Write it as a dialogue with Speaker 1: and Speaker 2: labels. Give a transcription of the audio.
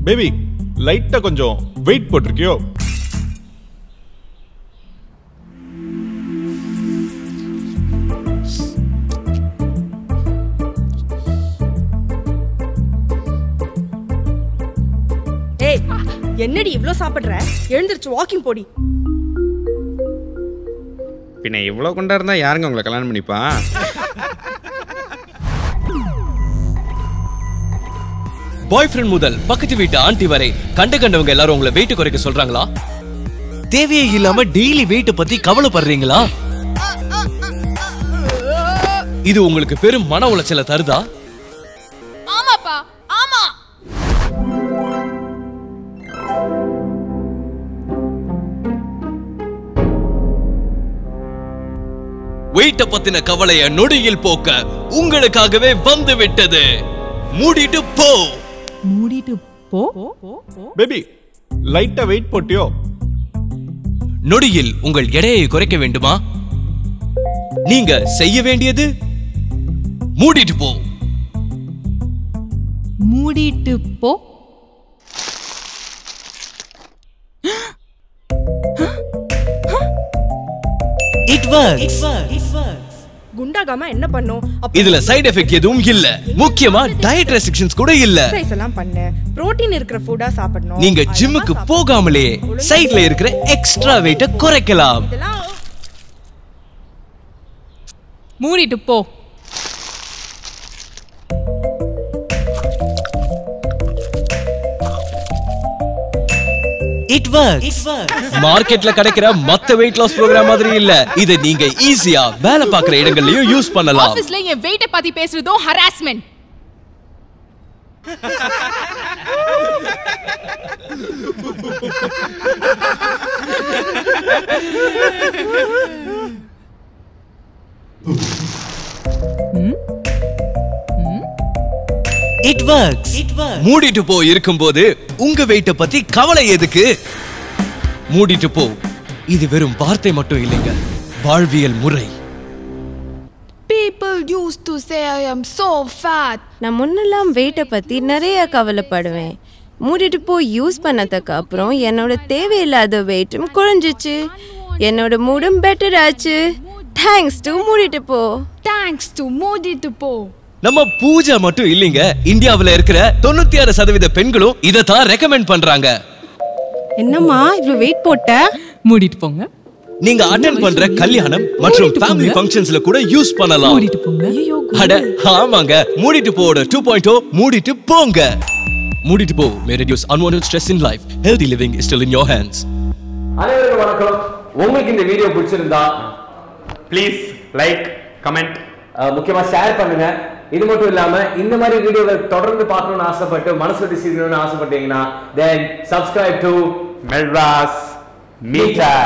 Speaker 1: Baby லைட்டா கொஞ்சம் wait போட்டிருக்கியோ?
Speaker 2: ஏய், என்னடி இவ்ளோ சாப்பிடுற? எழுந்திருச்சு வாக்கிங் போடி.
Speaker 3: பின்ன இவ்வளவு கொண்டா இருந்தா யாருங்க உங்களை கல்யாணம் பண்ணிப்பா?
Speaker 4: பாய் ஃப்ரெண்ட் முதல் பக்கத்து வீட்டு ஆண்டி வரை கண்டவங்க எல்லாரும் உங்களை வெயிட் குறைக்க சொல்றாங்களா? தேவையே இல்லாம டெய்லி வெயிட் பத்தி கவலைப்படுறீங்களா? இது உங்களுக்கு பெரும் மன உளைச்சலை தருதா?
Speaker 5: ஆமாப்பா, ஆமா.
Speaker 4: வெயிட்ட பத்தின கவலைய நொடியில் போக்க உங்களுக்காகவே வந்து விட்டது மூடிட்டு போ.
Speaker 2: மூடிட்டு போ.
Speaker 1: பேபி லைட்டா வெயிட் போட்டியோ?
Speaker 4: நொடியில் உங்கள் எடையை குறைக்க வேண்டுமா? நீங்க செய்ய வேண்டியது மூடிட்டு போ.
Speaker 5: மூடிட்டு போ.
Speaker 4: It works.
Speaker 2: குண்டாகாம என்ன பண்ணும்?
Speaker 4: இதுல சைடு எஃபெக்ட் எதுவும் இல்ல. முக்கியமா டயட் ரெஸ்ட்ரிக்ஷன்ஸ் கூட இல்ல.
Speaker 2: எக்சர்சைஸ் எல்லாம் பண்ணு. புரோட்டீன் இருக்கிற ஃபுட்டா சாப்பிடணும்.
Speaker 4: நீங்க ஜிம்முக்கு போகாமலே சைடுல இருக்கிற எக்ஸ்ட்ரா வெயிட்ட குறைக்கலாம்.
Speaker 5: மூடிட்டு போ.
Speaker 4: It works. மார்க்கெட்ல கிடைக்கிற மத்த weight loss program மாதிரி இல்ல. இத நீங்க ஈஸியா வேலை பார்க்குற இடங்கள்லயும் யூஸ் பண்ணலாம்.
Speaker 5: ஆபீஸ்ல என் வெயிட்ட பத்தி பேசுறதும் ஹராஸ்மென்ட்.
Speaker 4: It works. மூடிட்டு போ இருக்கும்போது உங்க வெயிட்ட பத்தி கவலை எதுக்கு? மூடிட்டு போ. இது வெறும் வார்த்தை மட்டும் இல்லைங்க, வாழ்வியல் முறை.
Speaker 5: People used to say I am so fat.
Speaker 6: நான் முன்னெல்லாம் வெயிட்டை பற்றி நிறைய கவலைப்படுவேன். மூடிட்டு போய் யூஸ் பண்ணதுக்கு அப்புறம் என்னோட தேவையில்லாத வெயிட்டும் குறைஞ்சிச்சு. என்னோட மூடும் பெட்டர் ஆச்சு. தேங்க்ஸ் டு மூடிட்டு போ.
Speaker 5: Thanks to மூடிட்டு போ.
Speaker 4: நம்ம பூஜா மட்டும் இல்லைங்க, இந்தியாவுல இருக்கிற 96% பெண்களும் இதைத்தான் ரெக்கமெண்ட் பண்றாங்க.
Speaker 2: என்னம்மா இவ்ளோ வெயிட் போட்ட?
Speaker 5: மூடிட்டு போங்க.
Speaker 4: நீங்க அட்டெண்ட் பண்ற கல்யாணம் மற்றும் ஃபேமிலி ஃபங்க்ஷன்ஸ்ல கூட யூஸ் பண்ணலாம்.
Speaker 5: மூடிட்டு போங்க.
Speaker 4: அட ஆமாங்க, மூடிட்டு போட 2.0 மூடிட்டு போங்க. மூடிட்டு போ may reduce unwanted stress in life. Healthy living is still in your hands.
Speaker 7: அனைவருக்கும் வணக்கம். உங்களுக்கு இந்த வீடியோ பிடிச்சிருந்தா ப்ளீஸ் லைக், கமெண்ட், முக்கியமா ஷேர் பண்ணுங்க. இது மட்டும் இல்லாம இந்த மாதிரி வீடியோவை தொடர்ந்து பார்க்கணும்னு ஆசைப்பட்டு மனசு விட்டு சிரிக்கணும்னு ஆசைப்பட்டீங்கன்னா then subscribe to Melrose Meter.